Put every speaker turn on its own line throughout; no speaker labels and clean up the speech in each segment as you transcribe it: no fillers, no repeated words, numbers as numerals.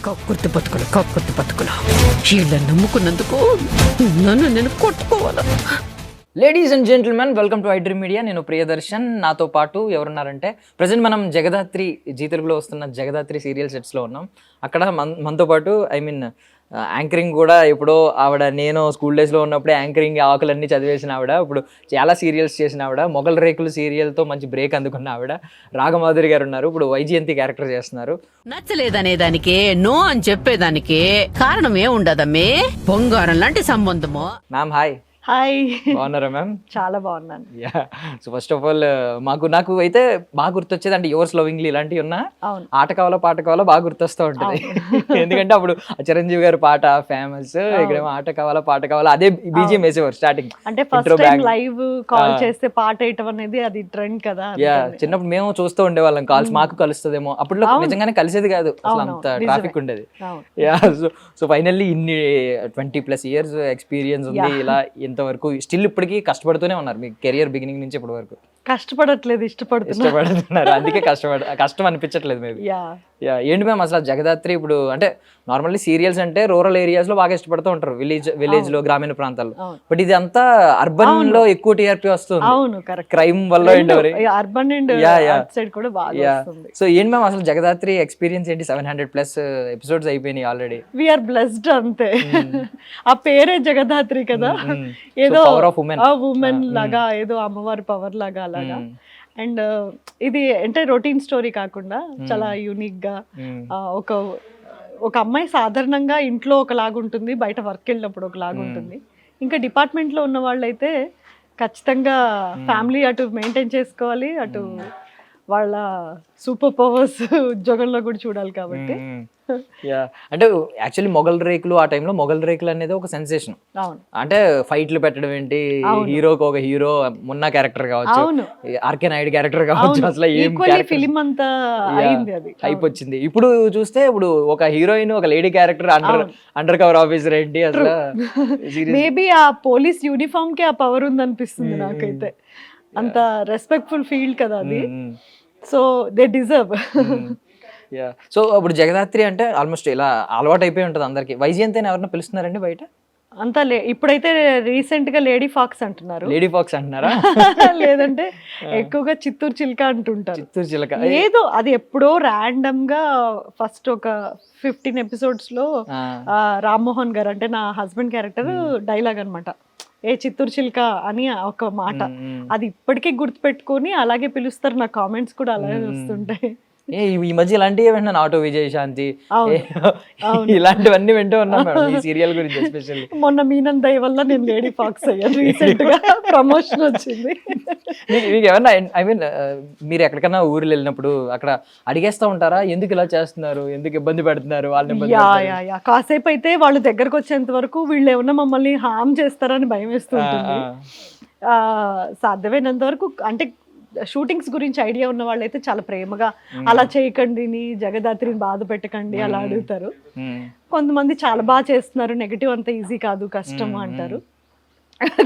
కక్కుర్తి బతుకులు వీళ్ళని నమ్ముకున్నందుకు నన్ను నేను కొట్టుకోవాలా.
Ladies and gentlemen, welcome to iDream media. నేను ప్రియదర్శన్. నాతో పాటు ఎవరున్నారంటే, ప్రజెంట్ మనం జగదాత్రి జీ తెలుగులో వస్తున్న జగదాత్రి సీరియల్ సెట్స్లో ఉన్నాం. అక్కడ మనతో పాటు యాంకరింగ్ కూడా ఎప్పుడో ఆవిడ, నేను స్కూల్ డేస్లో ఉన్నప్పుడే యాంకరింగ్ ఆకులన్నీ చదివేసిన ఆవిడ, ఇప్పుడు చాలా సీరియల్స్ చేసిన ఆవిడ, మొగల్ రేకులు సీరియల్తో మంచి బ్రేక్ అందుకున్న ఆవిడ రాగమాధురి గారు ఉన్నారు. ఇప్పుడు వైజయంతి క్యారెక్టర్ చేస్తున్నారు.
నచ్చలేదనే దానికి నో అని చెప్పేదానికి కారణం ఏముండదమ్మే, బొంగారం లాంటి సంబంధము.
Ma'am hi.
హాయ్,
బాగున్నారా మ్యామ్?
చాలా బాగున్నాను.
Yeah, so first of all నాకు అయితే బాగా గుర్తొచ్చేది అంటే యువర్స్ లవింగ్లీ ఇలాంటివి ఉన్నా, ఆట కావాలో పాట కావాలో బాగా గుర్తొస్తూ ఉంటుంది. ఎందుకంటే అప్పుడు చిరంజీవి గారి పాట ఫేమస్, ఇక్కడేమో ఆట కావాలా పాట కావాలా, అదే బీజిఎం వేసేవారు స్టార్టింగ్.
అంటే ఫస్ట్ టైం లైవ్ కాల్ చేస్తే పాట వేయటం అనేది అది ట్రెండ్ కదా.
యా, చిన్నప్పుడు మేము చూస్తూ ఉండేవాళ్ళం, కాల్స్ మాకు కలుస్తుందేమో. అప్పుడు నిజంగానే కలిసేది కాదు, అసలు అంత ట్రాఫిక్ ఉండేది. యా, సో ఫైనల్లీ ఇన్ని 20+ years ఎక్స్పీరియన్స్ ఉంది. ఇలా ఇంతవరకు స్టిల్ ఇప్పటికీ కష్టపడుతూనే ఉన్నారు. మీ కెరియర్ బిగినింగ్ నుంచి ఇప్పటి వరకు
కష్టపడట్లేదు,
ఇష్టపడుతున్నారు. అందుకే కష్టం అనిపించట్లేదు మేబీ. యా, ఏంటి మ్యామ్ అసలు జగదాత్రి ఇప్పుడు అంటే నార్మల్లీ సీరియల్స్ అంటే రూరల్ ఏరియాస్ లో బాగా ఇష్టపడుతూ ఉంటారు, విలేజ్ లో, గ్రామీణ ప్రాంతాల్లో. బట్ ఇది అంతా అర్బన్ లో ఎక్కువ టీఆర్పీ వస్తుంది.
అవును, కరెక్ట్.
క్రైమ్ వల్ల
అర్బన్ అండ్ సైడ్ కూడా బాగా వస్తుంది.
సో ఏంటి మ్యామ్ అసలు జగదాత్రి ఎక్స్పీరియన్స్ ఏంటి? 700+ ఎపిసోడ్స్ అయిపోయినాయి ఆల్రెడీ.
వి ఆర్ బ్లెస్డ్ అంతే. ఆ పేరే జగదాత్రి కదా, ఏదో ఉమెన్ లాగా, ఏదో అమ్మవారి పవర్ లాగా అలాగా. అండ్ ఇది అంటే రొటీన్ స్టోరీ కాకుండా చాలా యూనిక్ గా, ఒక అమ్మాయి సాధారణంగా ఇంట్లో ఒకలాగుంటుంది, బయట వర్క్ వెళ్ళినప్పుడు ఒకలాగుంటుంది. ఇంకా డిపార్ట్మెంట్లో ఉన్న వాళ్ళైతే ఖచ్చితంగా ఫ్యామిలీ అటు మెయింటైన్ చేసుకోవాలి, అటు వాళ్ళ సూపర్ పవర్స్ ఉద్యోగంలో కూడా చూడాలి కాబట్టి.
అంటే యాక్చువల్లీ మొగల్ రేకులు, ఆ టైంలో మొగల్ రేకులు అనేది ఒక సెన్సేషన్. అంటే ఫైట్లు పెట్టడం ఏంటి, హీరోకి ఒక హీరో, మున్నా క్యారెక్టర్ కావచ్చు, ఆర్కే నాయుడు క్యారెక్టర్ కావచ్చు, అసలు
ఫిలిం అంతా
హైప్ వచ్చింది. ఇప్పుడు చూస్తే ఇప్పుడు ఒక హీరోయిన్, ఒక lady character, under cover officer ఏంటి అసలు.
మేబీ ఆ పోలీస్ యూనిఫామ్ కి ఆ పవర్ ఉందనిపిస్తుంది నాకైతే. అంత రెస్పెక్ట్ఫుల్ ఫీల్డ్ కదా అది, సో దే డిజర్వ్.
సో ఇప్పుడు జగదాత్రి అంటే ఆల్మోస్ట్ ఇలా అలవాటు అయిపోయి ఉంటుంది అందరికి. వైజయంతి అని ఎవరైనా పిలుస్తున్నారండి బయట?
అంతా ఇప్పుడైతే రీసెంట్ గా లేడీ ఫాక్స్ అంటున్నారు.
లేడీ ఫాక్స్ అంటున్నారా?
లేదంటే ఎక్కువగా చిత్తూరు చిలుక అంటుంటారు.
చిత్తూరు చిలుక
ఏదో అది ఎప్పుడో ర్యాండమ్ గా ఫస్ట్ ఒక 15 episodes లో రామ్మోహన్ గారు, అంటే నా హస్బెండ్ క్యారెక్టర్ డైలాగ్ అనమాట, ఏ చిత్తూరు చిలుక అని ఒక మాట. అది ఇప్పటికీ గుర్తుపెట్టుకొని అలాగే పిలుస్తారు. నా కామెంట్స్ కూడా అలాగే వస్తుంటాయి.
ఈ మధ్య ఇలాంటివి వింటున్నాను, ఆటో విజయశాంతి, ఇలాంటివన్నీ వింటూ ఉన్నాం ఈ సీరియల్ గురించి. ఎస్పెషల్లీ
మొన్న మీనన్ దయ వల్ల నేను లేడీ ఫాక్స్ అయ్యాను, రీసెంట్ గా ప్రమోషన్ వచ్చింది.
మీకు ఏమన్నా మీరు ఎక్కడికైనా ఊర్లు వెళ్ళినప్పుడు అక్కడ అడిగేస్తా ఉంటారా, ఎందుకు ఇలా చేస్తున్నారు, ఎందుకు ఇబ్బంది పెడుతున్నారు వాళ్ళని?
కాసేపు అయితే వాళ్ళు దగ్గరకు వచ్చేంత వరకు వీళ్ళు ఏమన్నా మమ్మల్ని హామ్ చేస్తారని భయం వేస్తుంటుంది. సాధ్యమైనంత వరకు అంటే షూటింగ్స్ గురించి ఐడియా ఉన్న వాళ్ళైతే చాలా ప్రేమగా, అలా చేయకండి, నీ జగదాత్రిని బాధ పెట్టకండి అలా అడుగుతారు. కొంతమంది చాలా బాగా చేస్తున్నారు, నెగటివ్ అంత ఈజీ కాదు, కష్టం అంటారు.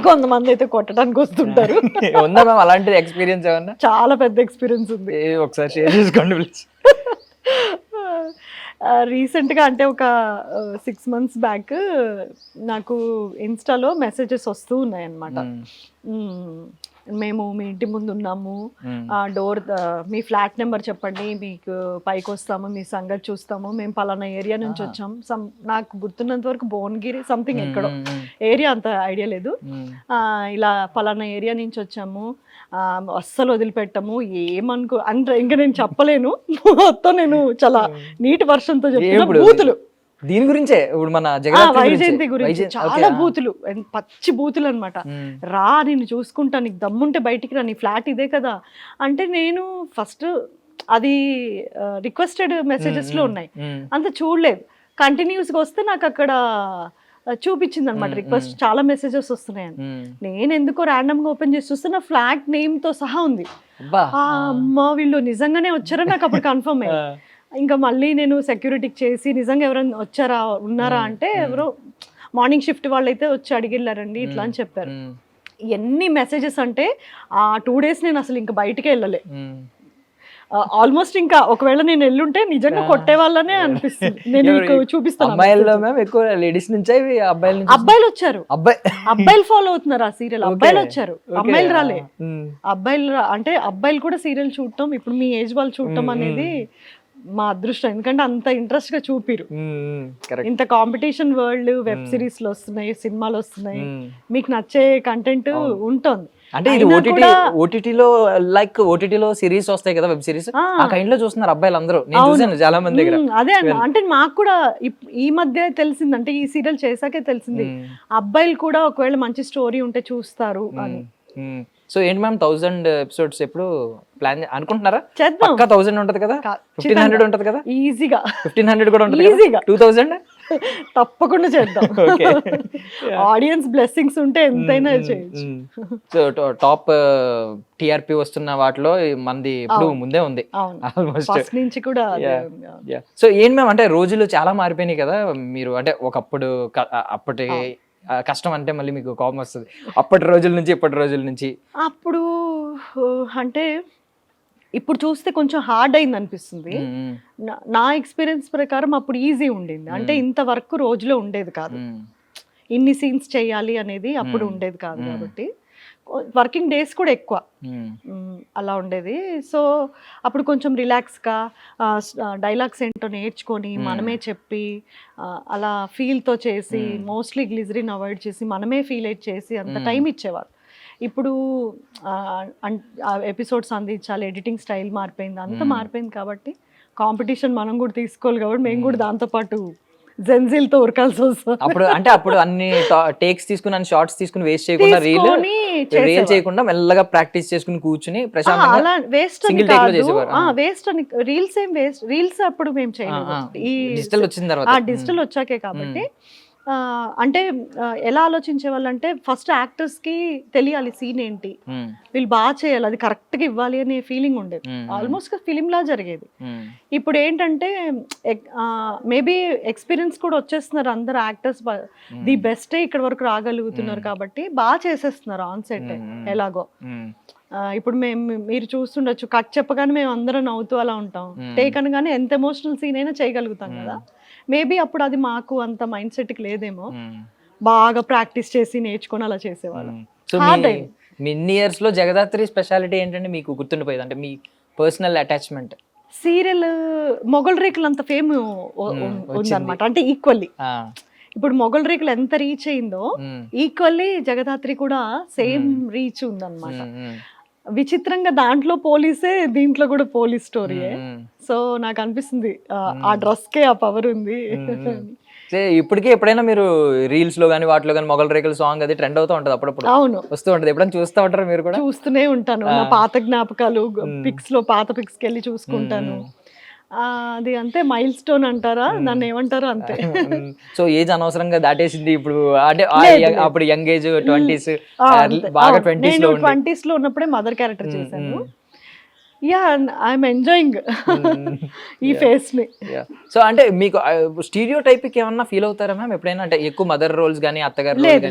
కొంతమంది అయితే కొట్టడానికి వస్తుంటారు.
అలాంటి ఎక్స్పీరియన్స్ ఏమన్నా?
చాలా పెద్ద ఎక్స్పీరియన్స్ ఉంది,
ఒకసారి షేర్ చేసుకోండి ప్లీజ్.
రీసెంట్గా అంటే ఒక 6 months బ్యాక్ నాకు ఇన్స్టాలో మెసేజెస్ వస్తూ ఉన్నాయన్నమాట. మేము మీ ఇంటి ముందు ఉన్నాము, ఆ డోర్, మీ ఫ్లాట్ నెంబర్ చెప్పండి, మీకు పైకి వస్తాము, మీ సంగతి చూస్తాము, మేము పలానా ఏరియా నుంచి వచ్చాం. నాకు గుర్తున్నంత వరకు భువనగిరి సంథింగ్ ఎక్కడో ఏరియా, అంత ఐడియా లేదు. ఇలా పలానా ఏరియా నుంచి వచ్చాము, అస్సలు వదిలిపెట్టము, ఏమనుకో అంటే ఇంకా నేను చెప్పలేను మొత్తం. నేను చాలా నీటి వర్షంతో చెప్తున్నా. బూతులు
దీని గురించే, ఇప్పుడు మన
వైజయంతి గురించి చాలా బూతులు, పచ్చి బూతులు అనమాట. రా, నేను చూసుకుంటా, నీకు దమ్ముంటే బయటికి రా, నీ ఫ్లాట్ ఇదే కదా అంటే. నేను ఫస్ట్ అది రిక్వెస్టెడ్ మెసేజెస్ లో ఉన్నాయి, అంత చూడలేదు. కంటిన్యూస్గా వస్తే నాకు అక్కడ చూపించింది అనమాట రిక్వెస్ట్, చాలా మెసేజెస్ వస్తున్నాయని. నేను ఎందుకో ర్యాండమ్ గా ఓపెన్ చేసి చూస్తే నా ఫ్లాట్ నేమ్ తో సహా ఉంది. అమ్మ, వీళ్ళు నిజంగానే వచ్చారా నాకు అప్పుడు కన్ఫర్మ్ అయ్యి. ఇంకా మళ్ళీ నేను సెక్యూరిటీకి చేసి నిజంగా ఎవరైనా వచ్చారా, ఉన్నారా అంటే ఎవరో మార్నింగ్ షిఫ్ట్ వాళ్ళు అయితే వచ్చి అడిగిళ్ళారండి ఇట్లా అని చెప్పారు. ఎన్ని మెసేజెస్ అంటే ఆ 2 days నేను అసలు ఇంకా బయటికే వెళ్ళలే. ఆల్మోస్ట్ ఇంకా ఒకవేళ నేను ఎల్లుంటే నిజంగా కొట్టే వాళ్ళనే అనిపిస్తుంది. నేను మీకు చూపిస్తాను.
అమ్మాయిల్లో మ్యామ్ ఎక్కువ లేడీస్ నుంచే అబ్బాయిల నుంచి
అబ్బాయిలు వచ్చారు,
అబ్బాయి
అబ్బాయిలు ఫాలో అవుతున్నారు ఆ సీరియల్. అబ్బాయిలు వచ్చారు, అమ్మాయిలు రాలే. అంటే అబ్బాయిలు కూడా సీరియల్ చూడటం, ఇప్పుడు మీ ఏజ్ వాళ్ళు చూడటం అనేది మా అదృష్టం. ఎందుకంటే అంత ఇంట్రెస్ట్ గా చూపిరు. ఇంత కాంపిటీషన్ వరల్డ్, వెబ్ సిరీస్ లో వస్తున్నాయి, సినిమాలు వస్తున్నాయి, మీకు నచ్చే కంటెంట్ ఉంటుంది.
అంటే ఇది ఓటీటీలో లైక్ ఓటీటీలో సిరీస్ వస్తాయి కదా, వెబ్ సిరీస్, ఆ కైండ్ లో చూస్తున్నారు అబ్బాయిలు అందరూ. నేను చూసాను చాలా మంది దగ్గర.
అదే అంటే మాకు కూడా ఈ మధ్య తెలిసింది, అంటే ఈ సీరియల్ చేశాకే తెలిసింది అబ్బాయిలు కూడా ఒకవేళ మంచి స్టోరీ ఉంటే చూస్తారు అని.
సో ఏంటి మ్యామ్ 1000 ఎపిసోడ్స్ ఎప్పుడు ప్లాన్ అనుకుంటున్నారా?
చేద్దాం.
పక్కా 1000 ఉంటది కదా, 1500 ఉంటది కదా,
ఈజీగా
1500 కూడా ఉంటది
ఈజీగా
2000
తప్పకుండా చేద్దాం. ఆడియన్స్ బ్లెస్సింగ్స్ ఉంటే ఎంతైనా చేయొచ్చు.
సో టాప్ టిఆర్పి వస్తున్న వాటిలో మంది ఇప్పుడు ముందే ఉంది ఆల్మోస్ట్
ఫస్ట్ నుంచి కూడా.
సో ఏంటి మ్యామ్ అంటే రోజులు చాలా మారిపోయినాయి కదా. మీరు అంటే ఒకప్పుడు అప్పటి కష్టం అంటే మళ్ళీ మీకు కోపం వస్తుంది, అప్పటి రోజుల నుంచి ఇప్పటి రోజుల నుంచి.
అప్పుడు అంటే ఇప్పుడు చూస్తే కొంచెం హార్డ్ అయింది అనిపిస్తుంది. నా ఎక్స్పీరియన్స్ ప్రకారం అప్పుడు ఈజీ ఉండింది. అంటే ఇంత వర్క్ రోజులో ఉండేది కాదు, ఇన్ని సీన్స్ చేయాలి అనేది అప్పుడు ఉండేది కాదు. కాబట్టి వర్కింగ్ డేస్ కూడా ఎక్కువ అలా ఉండేది. సో అప్పుడు కొంచెం రిలాక్స్గా డైలాగ్స్ ఏంటో నేర్చుకొని మనమే చెప్పి అలా ఫీల్తో చేసి, మోస్ట్లీ గ్లిజరిన్ అవాయిడ్ చేసి మనమే ఫీల్ అయ్యి చేసి అంత టైం ఇచ్చేవారు. ఇప్పుడు ఎపిసోడ్స్ అందించాలి, ఎడిటింగ్ స్టైల్ మారిపోయింది, అంత మారిపోయింది. కాబట్టి కాంపిటీషన్ మనం కూడా తీసుకోవాలి. కాబట్టి మేము కూడా దాంతోపాటు జెన్జిల్తో ఉరకాల్సి వస్తుంది.
అప్పుడు అన్ని టేక్స్ తీసుకుని, అన్ని షార్ట్స్ తీసుకుని వేస్ట్ చేయకుండా, రీల్ చేయకుండా మెల్లగా ప్రాక్టీస్ చేసుకుని కూర్చుని ప్రశాంతంగా
వేస్ట్ అని రీల్స్ ఏం వేస్ట్, రీల్స్ అప్పుడు మేము చేయలేదు. ఈ
డిజిటల్ వచ్చిన తర్వాత,
డిజిటల్ వచ్చాకే. కాబట్టి అంటే ఎలా ఆలోచించే వాళ్ళు అంటే ఫస్ట్ యాక్టర్స్ కి తెలియాలి సీన్ ఏంటి, వీళ్ళు బాగా చేయాలి, అది కరెక్ట్ గా ఇవ్వాలి అనే ఫీలింగ్ ఉండేది. ఆల్మోస్ట్ ఫిలిం లా జరిగేది. ఇప్పుడు ఏంటంటే మేబీ ఎక్స్పీరియన్స్ కూడా వచ్చేస్తున్నారు అందరు యాక్టర్స్, ది బెస్టే ఇక్కడ వరకు రాగలుగుతున్నారు. కాబట్టి బాగా చేసేస్తున్నారు ఆన్ సెట్ ఎలాగో. ఇప్పుడు మీరు చూస్తుండొచ్చు, కట్ చెప్పగానే మేము అందరం నవ్వుతూ అలా ఉంటాం, టేక్ అనగానే ఎంత ఎమోషనల్ సీన్ అయినా చేయగలుగుతాం కదా. మేబీ అప్పుడు అది మాకు అంత మైండ్ సెట్కి లేదేమో, బాగా ప్రాక్టీస్ చేసి నేర్చుకొని అలా చేసేవాళ్ళం.
ఇన్ని ఇయర్స్ లో జగదాత్రి స్పెషాలిటీ ఏంటంటే మీకు గుర్తుండిపోయేది, అంటే మీ పర్సనల్ అటాచ్మెంట్?
సీరియల్ మొగల్ రేకులు అంత ఫేమ్ ఉందన్నమాట. అంటే ఈక్వల్లీ ఇప్పుడు మొగల్ రేకులు ఎంత రీచ్ అయిందో ఈక్వల్లీ జగదాత్రి కూడా సేమ్ రీచ్ ఉందన్నమాట. విచిత్రంగా దాంట్లో పోలీసే, దీంట్లో కూడా పోలీస్ స్టోరీయే. సో నాకు అనిపిస్తుంది ఆ డ్రెస్ కే ఆ పవర్ ఉంది.
ఇప్పటికే ఎప్పుడైనా మీరు రీల్స్ లో గానీ వాటిలో గానీ మొగల్ రేకుల సాంగ్ అది ట్రెండ్ అవుతూ ఉంటది, అప్పుడప్పుడు
అవును వస్తూ
ఉంటది. ఎప్పుడైనా చూస్తూ ఉంటారు మీరు కూడా?
చూస్తూనే ఉంటాను, నా పాత జ్ఞాపకాలు పిక్స్ లో, పాత పిక్స్కి వెళ్ళి చూసుకుంటాను. అది అంతే మైల్ స్టోన్ అంటారా, నన్ను ఏమంటారో అంతే.
సో ఏజ్ అనవసరంగా దాటేసింది ఇప్పుడు, అంటే అప్పుడు యంగ్ ఏజ్ 20s, బాగా
20s లో ఉన్నప్పుడే మదర్ క్యారెక్టర్ చేశాను. యా ఐఎమ్ ఎంజాయింగ్ ఈ ఫేస్ ని.
సో అంటే మీకు స్టీరియో టైపిక్ ఏమన్నా ఫీల్ అవుతారా మ్యామ్ ఎప్పుడైనా, అంటే ఎక్కువ మదర్ రోల్స్ గానీ అత్తగారు?
లేదు,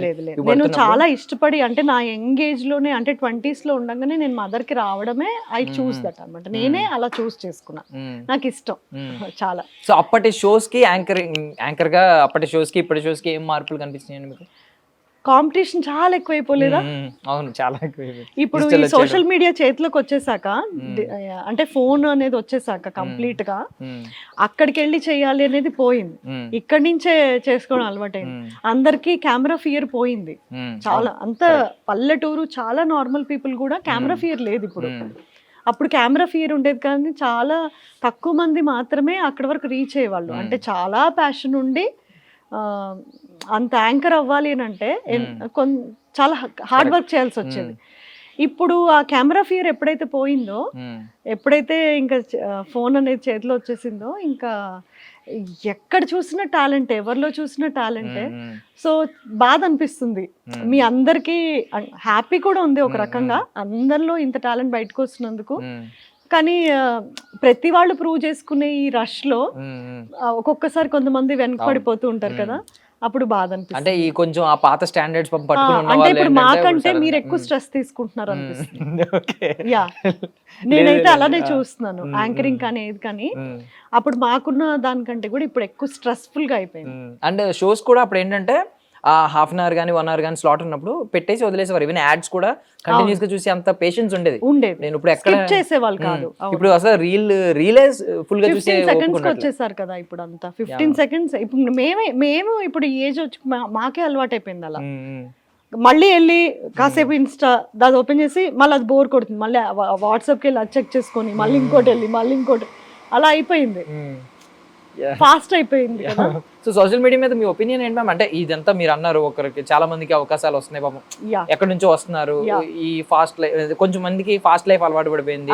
నేను చాలా ఇష్టపడి, అంటే నా యంగ్ ఏజ్ లోనే, అంటే 20s లో ఉండగానే నేను మదర్ కి రావడమే ఐ చూస్ దట్ అనమాట. నేనే అలా చూస్ చేసుకున్నా, నాకు ఇష్టం చాలా.
సో అప్పటి షోస్ కి యాంకర్ గా, అప్పటి షోస్ కి ఇప్పటి షోస్ కి ఏం మార్పులు కనిపిస్తున్నాయండి మీకు?
కాంపిటీషన్ చాలా ఎక్కువైపోలేదా?
అవును, చాలా ఎక్కువైపోయింది.
ఇప్పుడు ఈ సోషల్ మీడియా చేతిలోకి వచ్చేసాక, అంటే ఫోన్ అనేది వచ్చేసాక కంప్లీట్ గా అక్కడికి వెళ్ళి చేయాలి అనేది పోయింది, ఇక్కడి నుంచే చేసుకోవడం అలవాటైంది. అందరికి కెమెరా ఫియర్ పోయింది చాలా. అంత పల్లెటూరు, చాలా నార్మల్ పీపుల్ కూడా కెమెరా ఫియర్ లేదు ఇప్పుడు. అప్పుడు కెమెరా ఫియర్ ఉండేది, కానీ చాలా తక్కువ మంది మాత్రమే అక్కడ వరకు రీచ్ అయ్యేవాళ్ళు. అంటే చాలా ప్యాషన్ ఉండి అంత యాంకర్ అవ్వాలి అని అంటే చాలా హార్డ్ వర్క్ చేయాల్సి వచ్చేది. ఇప్పుడు ఆ కెమెరా ఫియర్ ఎప్పుడైతే పోయిందో, ఎప్పుడైతే ఇంకా ఫోన్ అనేది చేతిలో వచ్చేసిందో, ఇంకా ఎక్కడ చూసినా టాలెంట్, ఎవరిలో చూసినా టాలెంటే. సో బాధ అనిపిస్తుంది. మీ అందరికీ హ్యాపీ కూడా ఉంది ఒక రకంగా, అందరిలో ఇంత టాలెంట్ బయటకు వస్తున్నందుకు. కానీ ప్రతి వాళ్ళు ప్రూవ్ చేసుకునే ఈ రష్ లో ఒక్కొక్కసారి కొంతమంది వెనకబడిపోతూ ఉంటారు కదా, అప్పుడు బాధ అనిపిస్తుంది.
అంటే ఈ కొంచెం ఆ పాత స్టాండర్డ్స్ పట్టుకుని ఉన్న
అంటే
వాళ్ళు
ఇప్పుడు
ఏంటంటే
మాకంటే
ఒకసారి-
మీరు ఎక్కువ స్ట్రెస్ తీసుకుంటున్నారు అనిపిస్తుంది.
ఓకే.
యా నేనైతే
లేదు,
అలానే
లేదు.
చూస్తున్నాను, యాంకరింగ్ కానీ ఏది కానీ. అప్పుడు మాకున్న దానికంటే కూడా ఇప్పుడు ఎక్కువ స్ట్రెస్ఫుల్ గా అయిపోయింది.
అండ్ షోస్ కూడా అప్పుడు ఏంటంటే ఆ హాఫ్ అన్ అవర్ కానీ 1 hour కానీ స్లాట్ ఉన్నప్పుడు పెట్టేసి వదిలేసేవారు. ఈవెన్ యాడ్స్ కూడా కంటిన్యూస్ గా చూసి అంత పేషెన్స్ ఉండేది. నేను ఇప్పుడు ఎక్కడ
Skip చేసేవాళ్ళు కాదు.
ఇప్పుడు అసలు రీలే ఫుల్ గా చూసే
15 seconds కి
ఓపిక
వచ్చేసారు కదా ఇప్పుడు అంతా. 15 seconds ఇప్పుడు మేము ఇప్పుడు ఈ ఏజ్ వచ్చి మాకే అలవాటు అయిపోయింది అలా. మళ్ళీ వెళ్ళి కాసేపు ఇన్స్టా దాది ఓపెన్ చేసి మళ్ళీ అది బోర్ కొడుతుంది, మళ్ళీ వాట్సాప్కి వెళ్ళి అది చెక్ చేసుకొని మళ్ళీ ఇంకోటి వెళ్ళి మళ్ళీ ఇంకోటి, అలా అయిపోయింది, ఫాస్ట్ అయిపోయింది కదా.
సో సోషల్ మీడియా మీద మీ ఒపీనియన్ ఏంటి మ్యామ్? అంటే ఇదంతా మీరు అన్నారు, ఒకరికి చాలా మందికి అవకాశాలు వస్తున్నాయి పాపం, ఎక్కడి నుంచో వస్తున్నారు, ఈ ఫాస్ట్ లైఫ్ కొంచెం మందికి ఫాస్ట్ లైఫ్ అలవాటు పడిపోయింది,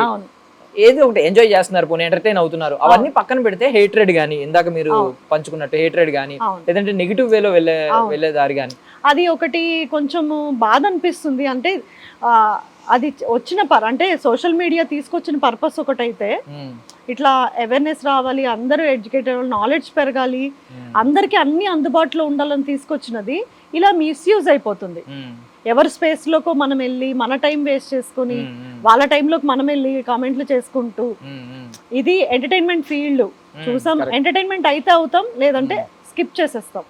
ఏదో ఒకటి ఎంజాయ్ చేస్తున్నారు, పోనీ ఎంటర్టైన్ అవుతున్నారు. అవన్నీ పక్కన పెడితే హేట్రెడ్ గానీ, ఇందాక మీరు పంచుకున్నట్టు హేట్రెడ్ గానీ, లేదంటే నెగిటివ్ వేలో వెళ్ళే దారి గానీ,
అది ఒకటి కొంచెం బాధ అనిపిస్తుంది. అంటే అది వచ్చిన అంటే సోషల్ మీడియా తీసుకొచ్చిన పర్పస్ ఒకటైతే, ఇట్లా అవేర్నెస్ రావాలి, అందరూ ఎడ్యుకేటెడ్, నాలెడ్జ్ పెరగాలి, అందరికీ అన్ని అందుబాటులో ఉండాలని తీసుకొచ్చినది ఇలా మిస్యూజ్ అయిపోతుంది. ఎవరి స్పేస్లోకి మనం వెళ్ళి మన టైం వేస్ట్ చేసుకుని వాళ్ళ టైంలోకి మనం వెళ్ళి కామెంట్లు చేసుకుంటూ, ఇది ఎంటర్టైన్మెంట్ ఫీల్డ్, చూసాం ఎంటర్టైన్మెంట్ అయితే అవుతాం, లేదంటే స్కిప్ చేసేస్తాం.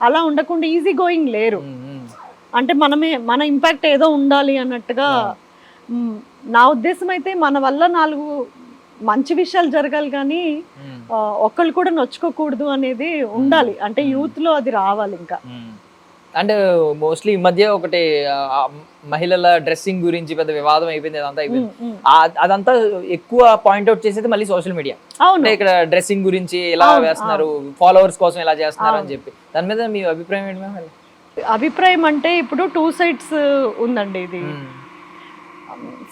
అలా ఉండకుండా ఈజీ గోయింగ్ లేరు. అంటే మన ఇంపాక్ట్ ఏదో ఉండాలి అన్నట్టుగా. నా ఉద్దేశం అయితే మన వల్ల 4 మంచి విషయాలు జరగాలి కానీ ఒక్కళ్ళు కూడా నొచ్చుకోకూడదు అనేది ఉండాలి. అంటే యూత్ లో అది రావాలి ఇంకా.
అండ్ మోస్ట్లీ ఈ మధ్య ఒకటి మహిళల డ్రెస్సింగ్ గురించి పెద్ద వివాదం అయిపోయింది, అదంతా అయిపోయింది. అదంతా ఎక్కువ పాయింట్అవుట్ చేసేది మళ్ళీ సోషల్ మీడియా. అంటే ఇక్కడ డ్రెస్సింగ్ గురించి ఎలా వేస్తున్నారు, ఫాలోవర్స్ కోసం ఎలా చేస్తున్నారు అని చెప్పి, దాని మీద మీ అభిప్రాయం ఏంటి మ్యామ్?
అభిప్రాయం అంటే ఇప్పుడు 2 sides ఉందండి. ఇది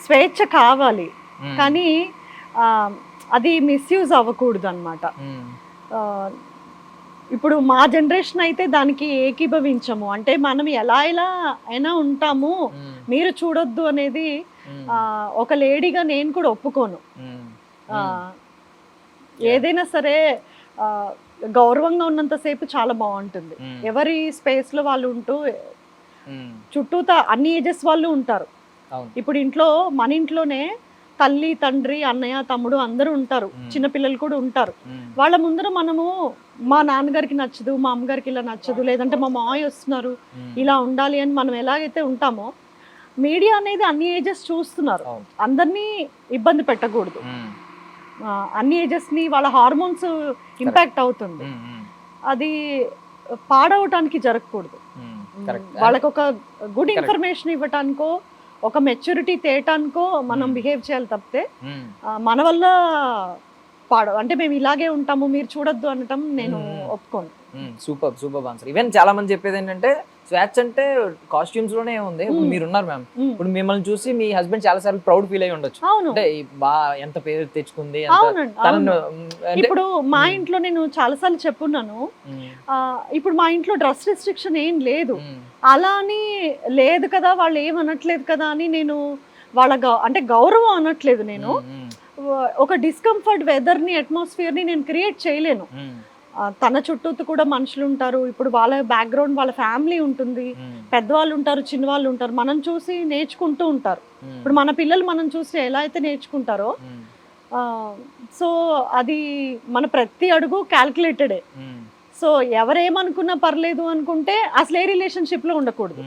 స్వేచ్ఛ కావాలి కానీ అది మిస్యూజ్ అవ్వకూడదు అన్నమాట. ఇప్పుడు మా జనరేషన్ అయితే దానికి ఏకీభవించము. అంటే మనం ఎలా అయినా ఉంటాము, మీరు చూడొద్దు అనేది ఒక లేడీగా నేను కూడా ఒప్పుకోను. ఏదైనా సరే గౌరవంగా ఉన్నంతసేపు చాలా బాగుంటుంది. ఎవరి స్పేస్ లో వాళ్ళు ఉంటూ, చుట్టూతా అన్ని ఏజెస్ వాళ్ళు ఉంటారు. ఇప్పుడు మన ఇంట్లోనే తల్లి, తండ్రి, అన్నయ్య, తమ్ముడు అందరూ ఉంటారు, చిన్నపిల్లలు కూడా ఉంటారు. వాళ్ళ ముందర మనము మా నాన్నగారికి నచ్చదు, మా అమ్మగారికి ఇలా నచ్చదు, లేదంటే మా మామయ్య వస్తున్నారు ఇలా ఉండాలి అని మనం ఎలాగైతే ఉంటామో, మీడియా అనేది అన్ని ఏజెస్ చూస్తున్నారు. అందరినీ ఇబ్బంది పెట్టకూడదు. అన్ని ఏజెస్ ని వాళ్ళ హార్మోన్స్ ఇంపాక్ట్ అవుతుంది. అది పాడవటానికి జరగకూడదు. వాళ్ళకి ఒక గుడ్ ఇన్ఫర్మేషన్ ఇవ్వటానికో, ఒక మెచ్యూరిటీ తేటానికో మనం బిహేవ్ చేయాలి తప్పితే మన వల్ల అంటే మేము ఇలాగే ఉంటాము మీరు చూడొద్దు అనటం నేను ఒప్పుకోను.
Super answer. ఈవెన్ చాలా మంది చెప్పేది ఏంటంటే స్వేచ్ఛ అంటే కాస్ట్యూమ్స్ లోనే ఉంది. మీరు ఉన్నారు మ్యామ్, ఇప్పుడు మిమ్మల్ని చూసి మీ హస్బెండ్ చాలా సార్లు ప్రౌడ్ ఫీల్ అయ్యి ఉండొచ్చు, అంటే ఎంత పేరు తెచ్చుకుంది.
ఇప్పుడు మా ఇంట్లో నేను చాలా సార్లు చెప్పున్నాను, ఇప్పుడు మా ఇంట్లో డ్రెస్ రిస్ట్రిక్షన్ ఏం లేదు. అలా అని లేదు కదా, వాళ్ళు ఏమనట్లేదు కదా అని నేను వాళ్ళ అంటే గౌరవం అనట్లేదు. నేను ఒక డిస్కంఫర్ట్ వెదర్ ని, అట్మాస్ఫియర్ ని నేను క్రియేట్ చేయలేను. తన చుట్టూ కూడా మనుషులు ఉంటారు. ఇప్పుడు వాళ్ళ బ్యాక్గ్రౌండ్, వాళ్ళ ఫ్యామిలీ ఉంటుంది, పెద్దవాళ్ళు ఉంటారు, చిన్నవాళ్ళు ఉంటారు, మనం చూసి నేర్చుకుంటూ ఉంటారు. ఇప్పుడు మన పిల్లలు మనం చూసి ఎలా అయితే నేర్చుకుంటారో, సో అది మన ప్రతి అడుగు క్యాల్కులేటెడే. సో ఎవరేమనుకున్నా పర్లేదు అనుకుంటే అసలు ఏ రిలేషన్షిప్ లో ఉండకూడదు,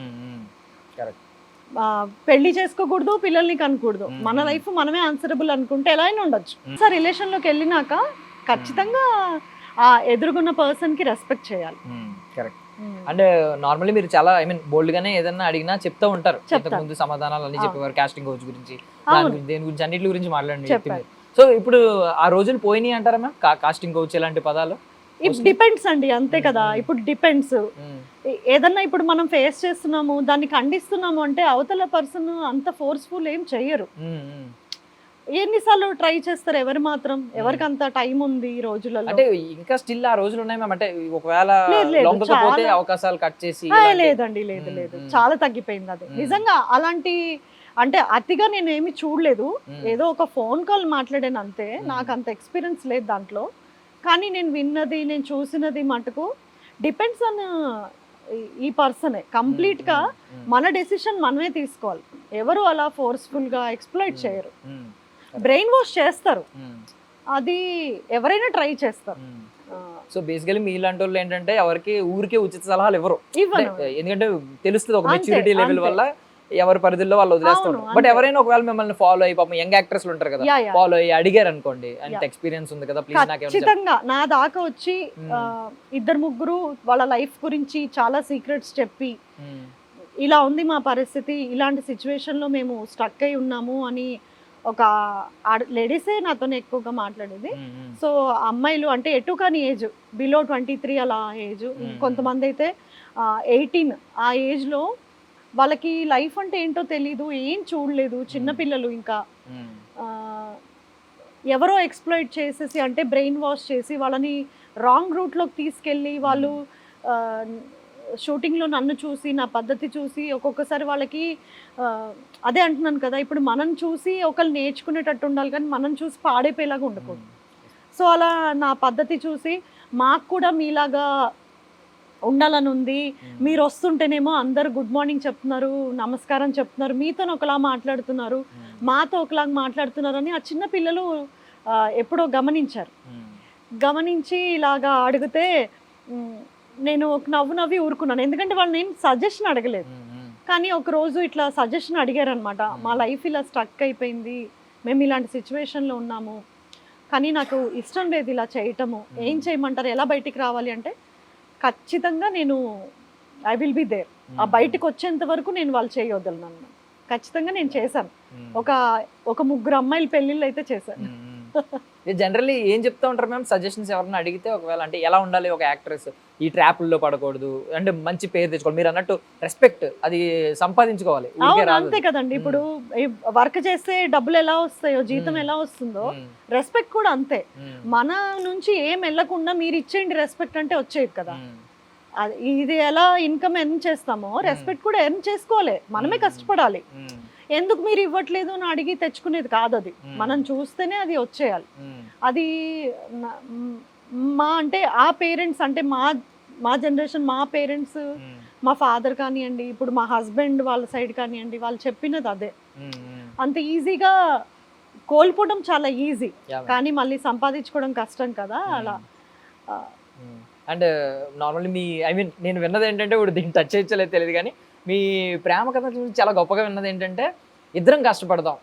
పెళ్లి చేసుకోకూడదు, పిల్లల్ని కనకూడదు. మన లైఫ్ మనమే ఆన్సరబుల్ అనుకుంటే ఎలా అయినా ఉండొచ్చు. సో రిలేషన్ లోకి వెళ్ళినాక ఖచ్చితంగా ఆ ఎదురుగున్న పర్సన్ కి రెస్పెక్ట్ చేయాలి.
కరెక్ట్. అంటే నార్మల్లీ మీరు చాలా బోల్డ్ గానే ఏదన్నా అడిగినా చెప్తూ ఉంటారు. ముందు సమాధానాలు అన్ని చెప్పేవారు, కాస్టింగ్ కోచ్ గురించి, దేని గురించి, అన్నిటి గురించి మాట్లాడండి. సో ఇప్పుడు ఆ రోజులు పోయినాయి అంటారా మ్యామ్, కాస్టింగ్ కోచ్ ఇలాంటి పదాలు?
డిపెండ్స్ అండి, అంతే కదా. ఇప్పుడు డిపెండ్స్, ఏదన్నా ఇప్పుడు మనం ఫేస్ చేస్తున్నాము, దాన్ని ఖండిస్తున్నాము అంటే అవతల పర్సన్ అంత ఫోర్స్ఫుల్ ఏం చెయ్యరు. ఎన్నిసార్లు ట్రై చేస్తారు, ఎవరికి అంత టైం ఉంది ఈ రోజులలో?
అంటే ఇంకా స్టిల్ ఆ రోజులు ఉన్నాయి మ్యామ్. అంటే ఒకవేళ అవకాశాలు కట్ చేసి
లేదండి, లేదు, చాలా తగ్గిపోయింది అది. నిజంగా అలాంటి అంటే అతిగా నేను ఏమి చూడలేదు, ఏదో ఒక ఫోన్ కాల్ మాట్లాడాను అంతే. నాకు అంత ఎక్స్పీరియన్స్ లేదు దాంట్లో. కానీ నేను విన్నది, నేను చూసినది మటుకు డిపెండ్స్ ఆన్ ఈ పర్సనే. కంప్లీట్గా మన డెసిషన్ మనమే తీసుకోవాలి. ఎవరు అలా ఫోర్స్ఫుల్గా ఎక్స్ప్లాయిట్ చేయరు, బ్రెయిన్ వాష్ చేస్తారు, అది ఎవరైనా ట్రై చేస్తారు.
సో బేసికలీ మీలాంటి వాళ్ళు ఏంటంటే ఎవరికి ఊరికే ఉచిత సలహాలు ఇవ్వరు, ఎందుకంటే తెలుస్తుంది ఒక మెచ్యూరిటీ లెవెల్ వల్ల ఎవరి పరిధిలో వాళ్ళు వదిలేస్తారు. బట్ ఎవరైనా ఒకవేళ మిమ్మల్ని ఫాలో అయ్యి పాపం యంగ్ యాక్టర్స్ ఉంటారు కదా, ఫాలో అయ్యి అడిగారు అనుకోండి, అంత ఎక్స్పీరియన్స్ ఉంది కదా, ప్లీజ్ నాకు
ఖచ్చితంగా నా దాకా వచ్చి 2-3 వాళ్ళ లైఫ్ గురించి చాలా సీక్రెట్స్ చెప్పి, ఇలా ఉంది మా పరిస్థితి, ఇలాంటి సిచ్యువేషన్ లో మేము స్ట్రక్ అయి ఉన్నాము అని ఒక లేడీసే నాతో ఎక్కువగా మాట్లాడేది. సో అమ్మాయిలు అంటే ఎటు కానీ ఏజ్ బిలో 23 అలా ఏజ్, కొంతమంది అయితే 18 ఆ ఏజ్లో వాళ్ళకి లైఫ్ అంటే ఏంటో తెలీదు, ఏం చూడలేదు, చిన్నపిల్లలు, ఇంకా ఎవరో ఎక్స్ప్లాయిట్ చేసేసి అంటే బ్రెయిన్ వాష్ చేసి వాళ్ళని రాంగ్ రూట్లోకి తీసుకెళ్ళి, వాళ్ళు షూటింగ్లో నన్ను చూసి నా పద్ధతి చూసి ఒక్కొక్కసారి వాళ్ళకి అదే అంటున్నాను కదా, ఇప్పుడు మనం చూసి ఒకళ్ళు నేర్చుకునేటట్టు ఉండాలి కానీ మనం చూసి పాడైపోయేలాగా ఉండకూడదు. సో అలా నా పద్ధతి చూసి మాకు కూడా మీలాగా ఉండాలని ఉంది, మీరు వస్తుంటేనేమో అందరు గుడ్ మార్నింగ్ చెప్తున్నారు, నమస్కారం చెప్తున్నారు, మీతో ఒకలా మాట్లాడుతున్నారు, మాతో ఒకలాగా మాట్లాడుతున్నారు అని ఆ చిన్న పిల్లలు ఎప్పుడో గమనించి ఇలాగా అడిగితే నేను ఒక నవ్వి ఊరుకున్నాను. ఎందుకంటే వాళ్ళు నేను సజెషన్ అడగలేదు, కానీ ఒకరోజు ఇట్లా సజెషన్ అడిగారనమాట. మా లైఫ్ ఇలా స్ట్రక్ అయిపోయింది, మేము ఇలాంటి సిచ్యువేషన్లో ఉన్నాము, కానీ నాకు ఇష్టం లేదు ఇలా చేయటము, ఏం చేయమంటారు, ఎలా బయటికి రావాలి అంటే ఖచ్చితంగా నేను ఐ విల్ బి దేర్. ఆ బయటకు వచ్చేంత వరకు నేను వాళ్ళు చేయొద్దన్నాను. ఖచ్చితంగా నేను చేశాను. ఒక 3 అమ్మాయిల పెళ్ళిళ్ళు అయితే చేశాను.
జనరల్లీ ఏం చెప్తా ఉంటారు మ్యామ్ సజెషన్స్ ఎవరైనా అడిగితే, ఒకవేళ అంటే ఎలా ఉండాలి ఒక యాక్ట్రెస్, ఈ ట్రాప్ల్లో పడకూడదు, అంటే మంచి పేరు తెచ్చుకోవాలి, మీరు అన్నట్టు రెస్పెక్ట్ అది సంపాదించుకోవాలి.
అంతే కదండి, ఇప్పుడు వర్క్ చేస్తే డబ్బులు ఎలా వస్తాయో, జీతం ఎలా వస్తుందో, రెస్పెక్ట్ కూడా అంతే. మన నుంచి ఏం వెళ్ళకుండా మీరు ఇచ్చేయండి రెస్పెక్ట్ అంటే వచ్చేది కదా. ఇది ఎలా ఇన్కమ్ ఎర్న్ చేస్తామో రెస్పెక్ట్ కూడా ఎర్న్ చేసుకోవాలి, మనమే కష్టపడాలి. ఎందుకు మీరు ఇవ్వట్లేదు అని అడిగి తెచ్చుకునేది కాదు, అది మనం చూస్తేనే అది వచ్చేయాలి. అది అంటే ఆ పేరెంట్స్ అంటే మా జనరేషన్, మా పేరెంట్స్, మా ఫాదర్ కానివ్వండి, ఇప్పుడు మా హస్బెండ్ వాళ్ళ సైడ్ కానివ్వండి, వాళ్ళు చెప్పినది అదే. అంత ఈజీగా కోల్పోవడం చాలా ఈజీ, కానీ మళ్ళీ సంపాదించుకోవడం కష్టం కదా. అలా
అండ్ నార్మల్లీ నేను విన్నది ఏంటంటే, ఇప్పుడు దీన్ని టచ్ చేయలేదు తెలియదు కానీ, మీ ప్రేమ కథ చూసి చాలా గొప్పగా విన్నది ఏంటంటే, ఇద్దరం కష్టపడదాం,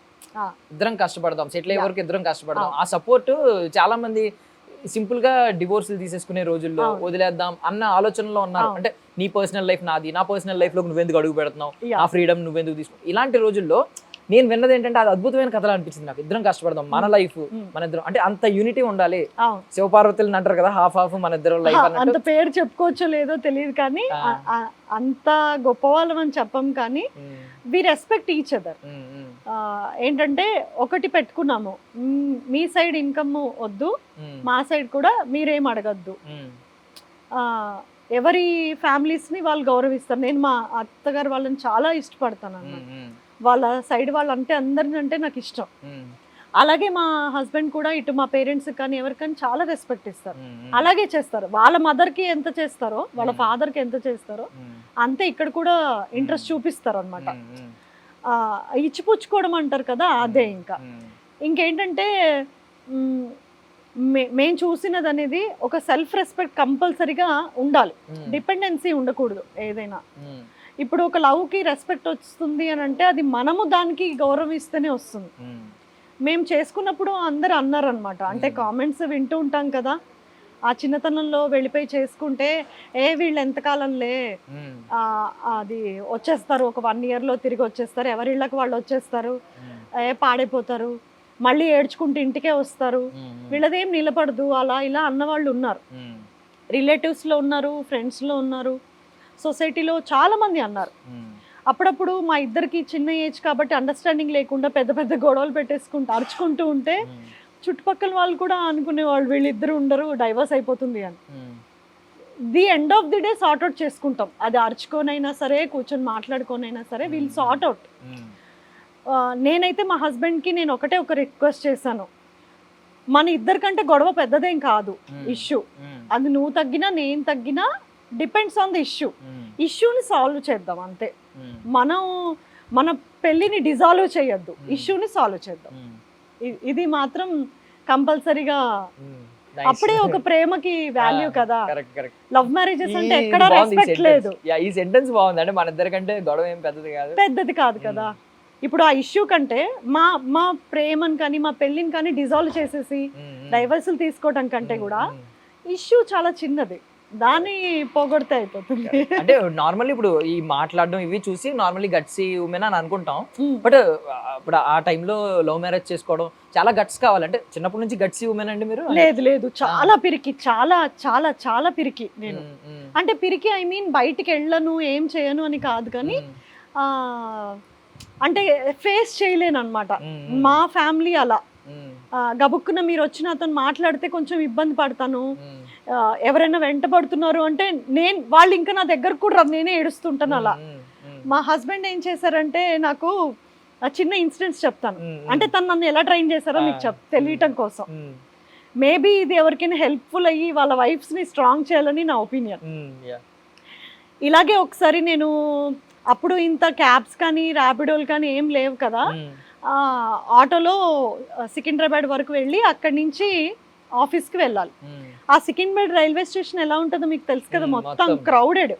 సెటిల్ అయ్యే వరకు ఇద్దరం కష్టపడదాం. ఆ సపోర్ట్ చాలా మంది సింపుల్ గా డివోర్స్లు తీసేసుకునే రోజుల్లో వదిలేద్దాం అన్న ఆలోచనలో ఉన్నారు. అంటే నీ పర్సనల్ లైఫ్ నాది, నా పర్సనల్ లైఫ్ లో నువ్వెందుకు అడుగు పెడుతున్నావు, ఆ ఫ్రీడమ్ నువ్వెందుకు తీసుకున్నావు, ఇలాంటి రోజుల్లో నేను విన్నది ఏంటంటే అది అద్భుతమైన కథలు అనిపించింది నాకు. ఇద్దరం కష్టపడదాం, మన లైఫ్ మన ఇద్దరం, అంటే అంత యూనిటీ ఉండాలి. శివపార్వతులు అంటారు కదా, హాఫ్ మన ఇద్దరం లైఫ్.
అంత పేరు చెప్పుకోవచ్చో లేదో తెలియదు కానీ, అంత గొప్ప వాళ్ళమని చెప్పం కానీ, వి రెస్పెక్ట్ ఈచ్ అదర్. ఏంటంటే ఒకటి పెట్టుకున్నాము, మీ సైడ్ ఇన్కమ్ వద్దు, మా సైడ్ కూడా మీరేం అడగద్దు, ఎవరి ఫ్యామిలీస్ ని వాళ్ళు గౌరవిస్తారు. నేను మా అత్తగారు వాళ్ళని చాలా ఇష్టపడతాను అన్నమాట, వాళ్ళ సైడ్ వాళ్ళు అంటే అందరిని అంటే నాకు ఇష్టం. అలాగే మా హస్బెండ్ కూడా ఇటు మా పేరెంట్స్ కానీ ఎవరికైనా చాలా రెస్పెక్ట్ ఇస్తారు, అలాగే చేస్తారు. వాళ్ళ మదర్కి ఎంత చేస్తారో, వాళ్ళ ఫాదర్కి ఎంత చేస్తారో అంతే ఇక్కడ కూడా ఇంట్రెస్ట్ చూపిస్తారు అనమాట. ఇచ్చిపుచ్చుకోవడం అంటారు కదా, అదే. ఇంకేంటంటే మేము చూసినది అనేది ఒక సెల్ఫ్ రెస్పెక్ట్ కంపల్సరీగా ఉండాలి, డిపెండెన్సీ ఉండకూడదు ఏదైనా. ఇప్పుడు ఒక లవ్కి రెస్పెక్ట్ వస్తుంది అని అంటే అది మనము దానికి గౌరవం ఇస్తేనే వస్తుంది. మేము చేసుకున్నప్పుడు అందరు అన్నారనమాట, అంటే కామెంట్స్ వింటూ ఉంటాం కదా, ఆ చిన్నతనంలో వెళ్ళిపోయి చేసుకుంటే వీళ్ళు ఎంతకాలంలే అది వచ్చేస్తారు, ఒక 1 yearలో తిరిగి వచ్చేస్తారు, ఎవరి ఇళ్ళకి వాళ్ళు వచ్చేస్తారు, పాడైపోతారు, మళ్ళీ ఏడ్చుకుంటూ ఇంటికే వస్తారు, వీళ్ళదేం నిలబడదు, అలా ఇలా అన్నవాళ్ళు ఉన్నారు. రిలేటివ్స్లో ఉన్నారు, ఫ్రెండ్స్లో ఉన్నారు, సొసైటీలో చాలా మంది అన్నారు. అప్పుడప్పుడు మా ఇద్దరికి చిన్న ఏజ్ కాబట్టి అండర్స్టాండింగ్ లేకుండా పెద్ద పెద్ద గొడవలు పెట్టేసుకుంటూ అరుచుకుంటూ ఉంటే చుట్టుపక్కల వాళ్ళు కూడా అనుకునేవాళ్ళు వీళ్ళిద్దరు ఉండరు, డైవర్స్ అయిపోతుంది అని. The end of the day sort out చేసుకుంటాం, అది అరుచుకోనైనా సరే, కూర్చొని మాట్లాడుకోనైనా సరే, వీళ్ళు సార్ట్ అవుట్. నేనైతే మా హస్బెండ్కి నేను ఒక రిక్వెస్ట్ చేశాను, మన ఇద్దరికంటే గొడవ పెద్దదేం కాదు ఇష్యూ, అది నువ్వు తగ్గినా నేను తగ్గినా డిపెండ్స్ ఆన్ ది ఇష్యూని సాల్వ్ చేద్దాం అంతే. మనం మన పెళ్ళిని డిజాల్వ్ చేయొద్దు, ఇష్యూని సాల్వ్ చేద్దాం. ఇది మాత్రం కంపల్సరీగా. అప్పుడే ఒక ప్రేమకి వాల్యూ కదా. లవ్ మ్యారేజెస్ అంటే ఎక్కడ రెస్పెక్ట్ లేదు.
ఈ సెంటెన్స్ బాగుంది, అంటే మన ఇద్దరికంటే గొడవ ఏం పెద్దది కాదు
కదా. ఇప్పుడు ఆ ఇష్యూ కంటే మా ప్రేమని కానీ మా పెళ్ళిని కానీ డిజాల్వ్ చేసేసి డైవర్సులు తీసుకోవడం కంటే కూడా ఇష్యూ చాలా చిన్నది, దాన్ని పోగొడితే అయిపోతుంది.
అంటే నార్మల్లీ ఇప్పుడు ఈ మాట్లాడడం ఇవి చూసి నార్మల్లీ గట్సీ ఉమెన్ అని అనుకుంటాం, బట్ ఇప్పుడు ఆ టైంలో లవ్ మ్యారేజ్ చేసుకోవడం చాలా గట్స్ కావాలి. అంటే చిన్నప్పటి నుంచి గట్సీ ఉమెన్ అండి మీరు?
లేదు, చాలా పిరికి, చాలా చాలా చాలా పిరికి నేను. అంటే పిరికి ఐ మీన్ బయటికి వెళ్ళను ఏం చేయను అని కాదు, కానీ అంటే ఫేస్ చేయలేను అనమాట. మా ఫ్యామిలీ అలా గబుక్కున మీరు వచ్చి నాతో మాట్లాడితే కొంచెం ఇబ్బంది పడతాను. ఎవరైనా వెంట పడుతున్నారు అంటే వాళ్ళు ఇంకా నా దగ్గర కూడా నేనే ఏడుస్తుంటాను అలా. మా హస్బెండ్ ఏం చేశారంటే, నాకు చిన్న ఇన్సిడెంట్స్ చెప్తాను, అంటే తను నన్ను ఎలా ట్రైన్ చేశారో మీకు తెలియటం కోసం. మేబీ ఇది ఎవరికైనా హెల్ప్ఫుల్ అయ్యి వాళ్ళ వైఫ్స్ని స్ట్రాంగ్ చేయాలని నా ఒపీనియన్. ఇలాగే ఒకసారి నేను అప్పుడు ఇంత క్యాబ్స్ కానీ ర్యాపిడోలు కానీ ఏం లేవు కదా, ఆటోలో సికింద్రాబాద్ వరకు వెళ్ళి అక్కడి నుంచి ఆఫీస్కి వెళ్ళాలి. ఆ సికింద్రాబాద్ రైల్వే స్టేషన్ ఎలా ఉంటుందో మీకు తెలుసు కదా, మొత్తం క్రౌడెడ్.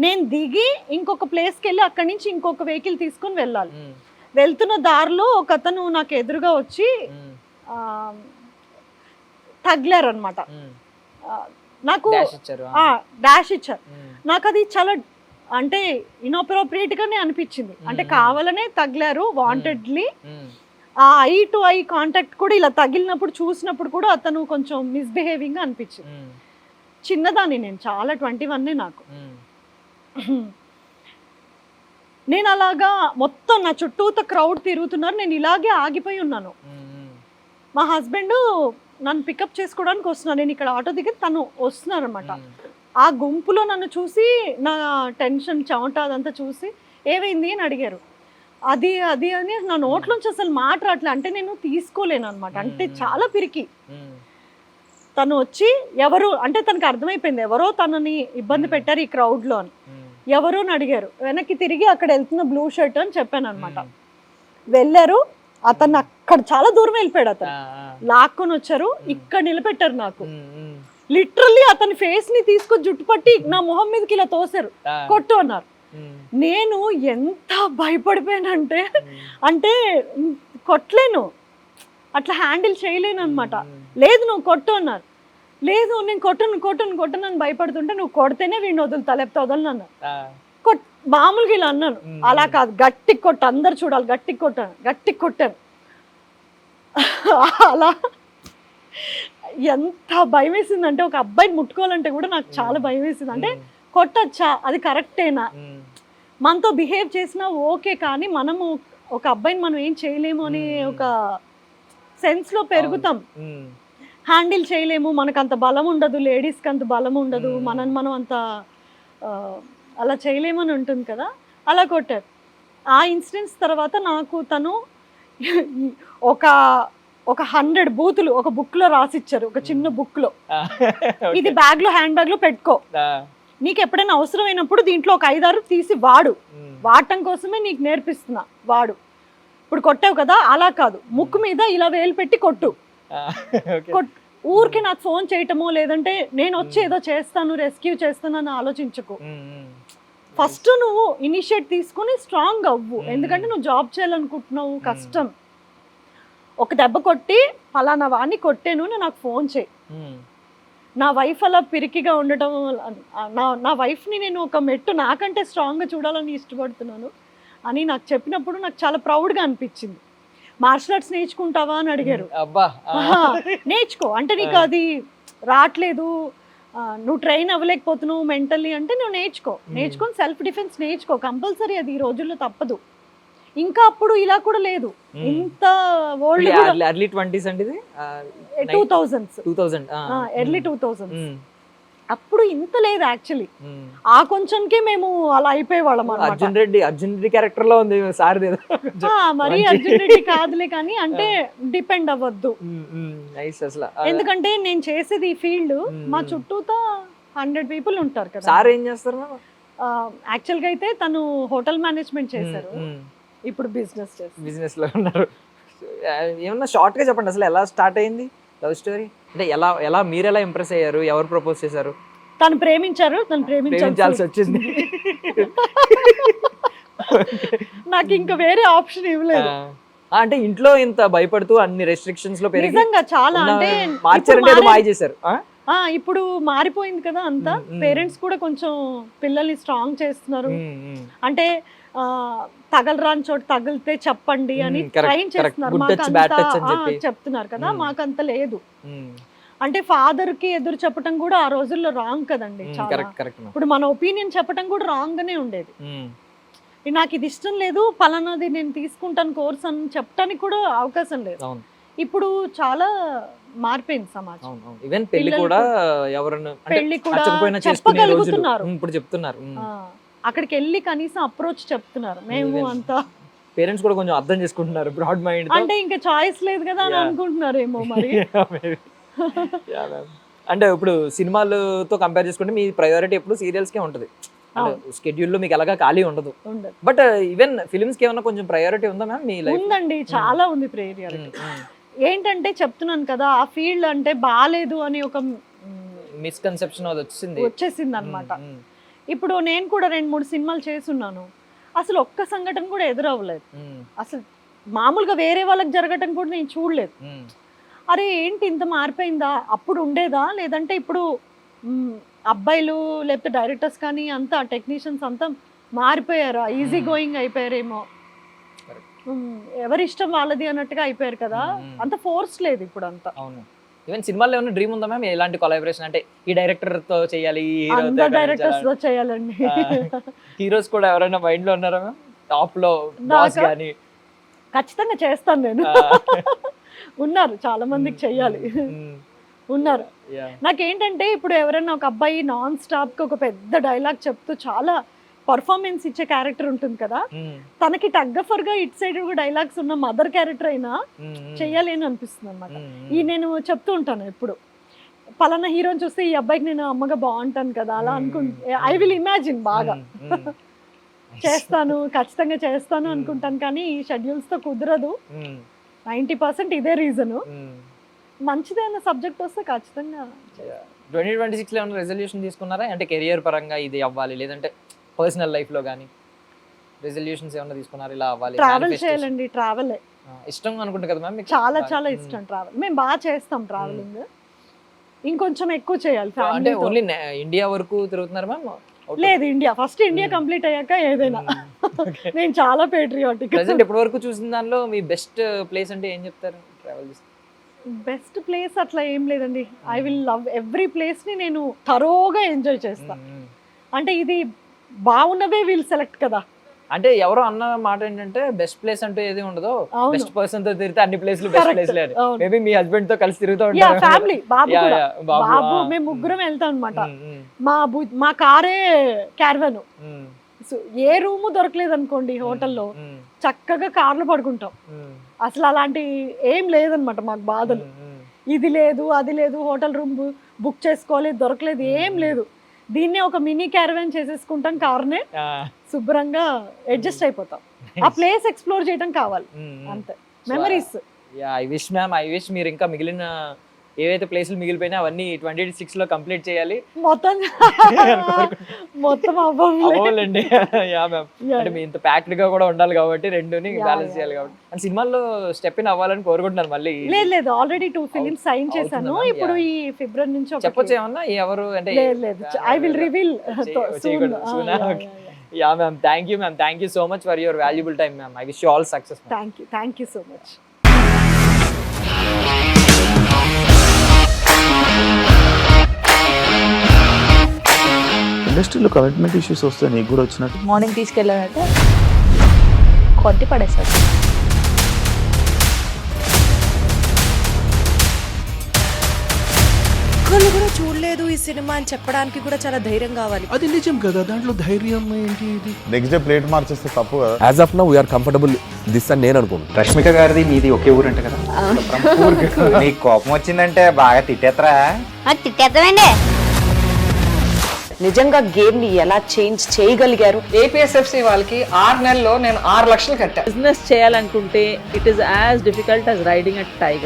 నేను దిగి ఇంకొక ప్లేస్కి వెళ్ళి అక్కడి నుంచి ఇంకొక వెహికల్ తీసుకొని వెళ్ళాలి. వెళ్తున్న దారిలో ఒక అతను నాకు ఎదురుగా వచ్చి తగిలారు అనమాట. నాకు డాష్ ఇచ్చారు. నాకు అది చాలా అంటే ఇన్అప్రోప్రియేట్ గానే అనిపించింది. అంటే కావాలనే తగిలారు, వాంటెడ్లీ. ఆ ఐ టు ఐ కాంటాక్ట్ కూడా ఇలా తగిలినప్పుడు చూసినప్పుడు కూడా అతను కొంచెం మిస్బిహేవింగ్ అనిపించింది. చిన్నదాన్ని నేను, చాలా 21 నాకు. నేను అలాగా మొత్తం నా చుట్టూతో క్రౌడ్ తిరుగుతున్నారు, నేను ఇలాగే ఆగిపోయి ఉన్నాను. మా హస్బెండ్ నన్ను పికప్ చేసుకోవడానికి వస్తున్నాను, నేను ఇక్కడ ఆటో దిగి తను వస్తున్నారు అనమాట. ఆ గుంపులో నన్ను చూసి నా టెన్షన్ చెమట అదంతా చూసి ఏమైంది అని అడిగారు. అది అని నా నోట్లోంచి అసలు మాట రావట్లే. అంటే నేను తీసుకోలేను అనమాట, అంటే చాలా పిరికి. తను వచ్చి ఎవరు అంటే తనకు అర్థమైపోయింది ఎవరో తనని ఇబ్బంది పెట్టారు ఈ క్రౌడ్లో అని. ఎవరు అని అడిగారు. వెనక్కి తిరిగి అక్కడ వెళ్తున్న బ్లూ షర్ట్ అని చెప్పాను అనమాట. వెళ్ళారు, అతను అక్కడ చాలా దూరం వెళ్ళిపోయాడు. అతను లాక్కొని వచ్చారు, ఇక్కడ నిలబెట్టారు. నాకు లిటరల్లీ అతని ఫేస్ ని తీసుకొని జుట్టు పట్టి నా మొహం మీదకి ఇలా తోసారు, కొట్టు అన్నారు. నేను ఎంత భయపడిపోయానంటే, అంటే కొట్టలేను, అట్లా హ్యాండిల్ చేయలేను అనమాట. లేదు నువ్వు కొట్టు అన్నారు. లేదు నేను కొట్టను అని భయపడుతుంటే, నువ్వు కొడితేనే వీడిని వదులుతా లేకపోతే వదలను అన్నారు. మామూలుగా ఇలా అన్నాను. అలా కాదు, గట్టికి కొట్టు, అందరు చూడాలి, గట్టికి కొట్టాను. అలా ఎంత భయం వేసిందంటే, ఒక అబ్బాయిని ముట్టుకోవాలంటే కూడా నాకు చాలా భయం వేసింది. అంటే కొట్టచ్చా, అది కరెక్టేనా, మనతో బిహేవ్ చేసినా ఓకే, కానీ మనము ఒక అబ్బాయిని మనం ఏం చేయలేము అని ఒక సెన్స్లో పెరుగుతాం. హ్యాండిల్ చేయలేము, మనకు అంత బలం ఉండదు, లేడీస్కి అంత బలం ఉండదు, మనం అంత అలా చేయలేమని ఉంటుంది కదా. అలా కొట్టారు. ఆ ఇన్సిడెంట్స్ తర్వాత నాకు తను ఒక 100 బూతులు ఒక బుక్ లో రాసిచ్చారు, ఒక చిన్న బుక్ లో. ఇది బ్యాగ్ లో, హ్యాండ్ బ్యాగ్ లో పెట్టుకో, నీకు ఎప్పుడైనా అవసరమైనప్పుడు దీంట్లో ఒక 5-6 తీసి వాడటం కోసమే నీకు నేర్పిస్తున్నా, వాడు. ఇప్పుడు కొట్టావు కదా, అలా కాదు, ముక్కు మీద ఇలా వేలు పెట్టి కొట్టు. ఊరికి నాకు ఫోన్ చేయటమో లేదంటే నేను వచ్చి ఏదో చేస్తాను, రెస్క్యూ చేస్తాను అని ఆలోచించకు. ఫస్ట్ నువ్వు ఇనిషియేట్ తీసుకుని స్ట్రాంగ్ అవ్వు, ఎందుకంటే నువ్వు జాబ్ చేయాలనుకుంటున్నావు, కష్టం. ఒక దెబ్బ కొట్టి ఫలానా వాడిని కొట్టాను నాకు ఫోన్ చేయి. నా వైఫ్ అలా పిరికిగా ఉండటం, నా వైఫ్ని నేను ఒక మెట్టు నాకంటే స్ట్రాంగ్గా చూడాలని ఇష్టపడుతున్నాను అని నాకు చెప్పినప్పుడు నాకు చాలా ప్రౌడ్గా అనిపించింది. మార్షల్ ఆర్ట్స్ నేర్చుకుంటావా అని అడిగారు. నేర్చుకో, అంటే నీకు అది రావట్లేదు, నువ్వు ట్రైన్ అవ్వలేకపోతున్నావు మెంటల్లీ అంటే నువ్వు నేర్చుకొని సెల్ఫ్ డిఫెన్స్ నేర్చుకో, కంపల్సరీ, అది ఈ రోజుల్లో తప్పదు. ఇంకా అప్పుడు ఇలా కూడా లేదు, ఇంత ఓల్డ్
ఎర్లీ 20s అంటే
2000s,
ఎర్లీ
2000s. అప్పుడు ఇంత లేదు యాక్చువల్లీ, ఆ కొంచెంకి మేము అలా అయిపోయేవాళ్ళం అనమాట.
అర్జున్ రెడ్డి క్యారెక్టర్ లో ఉంది సార్
మరి అర్జున్ రెడ్డి కాదులే కానీ అంటే డిపెండ్ అవ్వద్దు.
అసలు
ఎందుకంటే నేను చేసేది ఈ ఫీల్డ్, మా చుట్టూతో 100 పీపుల్ ఉంటారు కదా.
సార్ ఏం చేస్తారు?
యాక్చువల్ గా అయితే తను హోటల్ మేనేజ్మెంట్ చేశారు, ఇప్పుడు
బిజినెస్ లో ఉన్నారు. ఏమన్నా షార్ట్ గా చెప్పండి, అసలు ఎలా స్టార్ట్ అయింది లవ్ స్టోరీ? అంటే ఎలా మీరు ఎలా ఇంప్రెస్ అయ్యారు? ఎవరు ప్రపోజ్ చేశారు?
తను ప్రేమించారు, తను ప్రేమించాల్సి
వచ్చింది.
నాకు ఇంకా వేరే ఆప్షన్ ఇవ్వలేదు.
అంటే ఇంట్లో ఇంత భయపడుతూ అన్ని రెస్ట్రిక్షన్స్ లో పెరిగి
నిజంగా చాలా అంటే
మార్చారంటే ఏదో మాయ చేశారు.
ఇప్పుడు మారిపోయింది కదా అంతా. పేరెంట్స్ కూడా కొంచెం పిల్లల్ని స్ట్రాంగ్ చేస్తున్నారు. అంటే తగలరాని చోట తగిలితే చెప్పండి అని ట్రైన్ చేస్తున్నారు. చెప్తున్నారు కదా, మాకంత లేదు. అంటే ఫాదర్ కి ఎదురు చెప్పడం కూడా ఆ రోజుల్లో రాంగ్ కదండి చాలా. ఇప్పుడు మన ఒపీనియన్ చెప్పడం కూడా రాంగ్ గానే ఉండేది. నాకు ఇది ఇష్టం లేదు, పలానాది నేను తీసుకుంటాను కోర్స్ అని చెప్పడానికి కూడా అవకాశం లేదు. ఇప్పుడు చాలా మారిపోయింది సమాజం.
ఈవెన్ పెళ్లి కూడా ఎవరన్నా
పెళ్లి కూడా చెప్పగలుగుతున్నారు.
ఇప్పుడు చెప్తున్నారు,
అక్కడికి వెళ్ళి కనీసం అప్రోచ్ చెప్తున్నారు. మేము అంతా
పేరెంట్స్ కూడా కొంచెం అర్థం చేసుకుంటున్నారు, బ్రాడ్ మైండ్.
అంటే ఇంకా చాయిస్ లేదు కదా అని అనుకుంటున్నారేమో మరి.
అంటే ఇప్పుడు సినిమాలతో కంపేర్ చేసుకుంటే మీ ప్రయారిటీ ఎప్పుడు సీరియల్స్ కే ఉంటది. షెడ్యూల్ లో మీకు ఎలాగా ఖాళీ ఉండదు. బట్ ఈవెన్ ఫిల్మ్స్ కి ఏమన్నా కొంచెం ప్రయారిటీ ఉందా మ్యామ్ మీ లైఫ్?
ఉందండి, చాలా ఉంది ప్రయారిటీ. ఏంటంటే చెప్తున్నాను కదా, ఆ ఫీల్డ్ అంటే బాలేదు అని ఒక
మిస్కన్సెప్షన్ వచ్చేసింది
అనమాట. ఇప్పుడు నేను కూడా 2-3 సినిమాలు చేసున్నాను, అసలు ఒక్క సంఘటన కూడా ఎదురవ్వలేదు. అసలు మామూలుగా వేరే వాళ్ళకి జరగటం కూడా నేను చూడలేదు. అరే ఏంటి ఇంత మారిపోయిందా, అప్పుడు ఉండేదా, లేదంటే ఇప్పుడు అబ్బాయిలు లేకపోతే డైరెక్టర్స్ కానీ అంతా టెక్నీషియన్స్ అంతా మారిపోయారా, ఈజీ గోయింగ్ అయిపోయారేమో, ఎవరి ఇష్టం వాళ్ళది అన్నట్టుగా అయిపోయారు కదా, అంత ఫోర్స్ లేదు ఇప్పుడు అంతా.
ఈవెన్ సినిమాలో ఏమైనా డ్రీమ్ ఉందా మ్యామ్ ఎలాంటి కొలాబరేషన్? అంటే ఈ డైరెక్టర్ తో చేయాలి,
డైరెక్టర్స్ తో చేయాలండి.
హీరోస్ కూడా ఎవరైనా మైండ్ లో ఉన్నారా మ్యామ్? టాప్ లో బాస్ గాని?
ఖచ్చితంగా చేస్తాను నేను. ఉన్నారు చాలా మందికి చెయ్యాలి, ఉన్నారు. నాకేంటంటే ఇప్పుడు ఎవరైనా ఒక అబ్బాయి నాన్ స్టాప్ కి ఒక పెద్ద డైలాగ్ చెప్తూ చాలా పర్ఫార్మెన్స్ ఇచ్చే క్యారెక్టర్ ఉంటుంది కదా, తనకి టగ్గఫర్ గా ఇట్ సైడ్ డైలాగ్స్ ఉన్న మదర్ క్యారెక్టర్ అయినా చెయ్యాలి అని అనిపిస్తుంది అనమాట. ఈ నేను చెప్తూ ఉంటాను ఎప్పుడు, పలానా హీరోని చూస్తే ఈ అబ్బాయికి నేను అమ్మగా బాగుంటాను కదా అలా అనుకుంటే ఐ విల్ ఇమాజిన్ బాగా చేస్తాను, ఖచ్చితంగా చేస్తాను అనుకుంటాను. కానీ ఈ షెడ్యూల్స్ తో కుదరదు. 90% ఇదే రీజను. మంచిదైన సబ్జెక్ట్ వస్తే ఖచ్చితంగా.
2026 లో ఏమైనా రెజల్యూషన్ తీసుకున్నారా? అంటే కెరియర్ పరంగా ఇది అవ్వాలి, లేదంటే పర్సనల్ లైఫ్ లో గానీ రెజల్యూషన్స్ ఏమైనా తీసుకున్నారా? ఇలా అవ్వాలి,
ట్రావెల్ చేయాలండి. ట్రావెల్
ఇష్టం అనుకుంటా కదా మ్యామ్?
చాలా చాలా ఇష్టం ట్రావెల్. మేము బాగా చేస్తాం ట్రావెలింగ్, ఇంకొంచెం ఎక్కువ చేయాలి.
అంటే ఓన్లీ ఇండియా వరకు తిరుగుతున్నారు మ్యామ్?
లేదు, ఇండియా ఫస్ట్. ఇండియా కంప్లీట్ అయ్యాక ఏదైనా. నేను చాలా పేట్రియాటిక్.
ప్రెజెంట్ ఇప్పటి వరకు చూసిన దానిలో మీ బెస్ట్ ప్లేస్ అంటే ఏం చెప్తారు? ట్రావెల్ చేస్తే
బెస్ట్ ప్లేస్ అట్లా ఏం లేదండి. I will love every place ని నేను థరోగా ఎంజాయ్ చేస్తా. అంటే ఇది బాగున్నవే వీల్ సెలెక్ట్ కదా.
అంటే ఎవరో అన్న మాట ఏంటంటే బెస్ట్ ప్లేస్ అంటూ ఏది ఉండదు, బెస్ట్ పర్సన్ తో తిరిగితే అన్ని ప్లేస్లు బెస్ట్ ప్లేస్లే అని. మేబీ మీ హస్బెండ్ తో కలిసి తిరుగుతూ ఉంటారు.
ఫ్యామిలీ, బాబు మేము ముగ్గురం వెళ్తాం అనమాట. మా కారే క్యారవాన్. ఏ రూము దొరకలేదు అనుకోండి హోటల్లో, చక్కగా కార్లో పడుకుంటాం. అసలు అలాంటి ఏం లేదనమాట మాకు బాధలు. ఇది లేదు అది లేదు, హోటల్ రూమ్ బుక్ చేసుకోలేదు, దొరకలేదు, ఏం లేదు. దీన్నే ఒక మినీ క్యారవాన్ చేసేసుకుంటాం, కార్నే శుభ్రంగా అడ్జస్ట్ అయిపోతాం. ఆ ప్లేస్ ఎక్స్ప్లోర్ చేయడం కావాలి అంతే, memories.
I wish ma'am, I wish మీరు ఇంకా మిగిలిన ఏవైతే ప్లేసులు మిగిలిపోయినా అవన్నీ 2026 లో కంప్లీట్ చేయాలి.
మొత్తం
అవ్వాలండి. యా మ్యామ్, అంటే మీ ఇంత ప్యాక్డ్ గా కూడా ఉండాలి కాబట్టి రెండుని బ్యాలెన్స్ చేయాలి కాబట్టి. అండ్ సినిమాల్లో స్టెప్ ఇన్ అవ్వాలని కోరుకుంటున్నాను. మళ్ళీ
లేదు, ఆల్రెడీ 2 ఫిలిమ్స్ సైన్ చేశాను. ఇప్పుడు ఈ ఫిబ్రవరి నుంచి
చెప్పొచ్చు ఏమన్నా ఎవరు అంటే?
I will reveal.
Yeah ma'am, thank you ma'am, thank you so much for your valuable time ma'am. I wish you all success.
Thank you so much.
ఇండస్ట్రీలో కమిట్మెంట్ ఇష్యూస్ వస్తే నీకు కూడా వచ్చినట్టు?
మార్నింగ్ తీసుకెళ్ళాలంటే కొట్టి పడేసాడు.
ఒక్కళ్ళు కూడా చూడలేదు ఈ సినిమా అని చెప్పడానికి కూడా చాలా ధైర్యం కావాలి.
అది నిజం కదా, దాంట్లో ధైర్యం ఏంటి? ఇది
నెక్స్ట్ డే ప్లేట్ మార్చేస్తే తప్పు కదా.
As of now we are comfortable this అని నేను అనుకుంటున్నాను.
రష్మిక గారిది మీది ఒకే ఊరు అంట కదా?
నీకు కోపం వచ్చిందంటే బాగా తిట్టేత్తరా?
తిట్టేద్దామండి.
నిజంగా గేమ్ ని ఎలా చేంజ్ చేయగలిగారు?
ఏపీఎస్ఎఫ్సి వాళ్ళకి 6 నెలల్లో నేను 6 లక్షలు కట్టా.
బిజినెస్ చేయాలనుకుంటే it is as difficult as riding a tiger.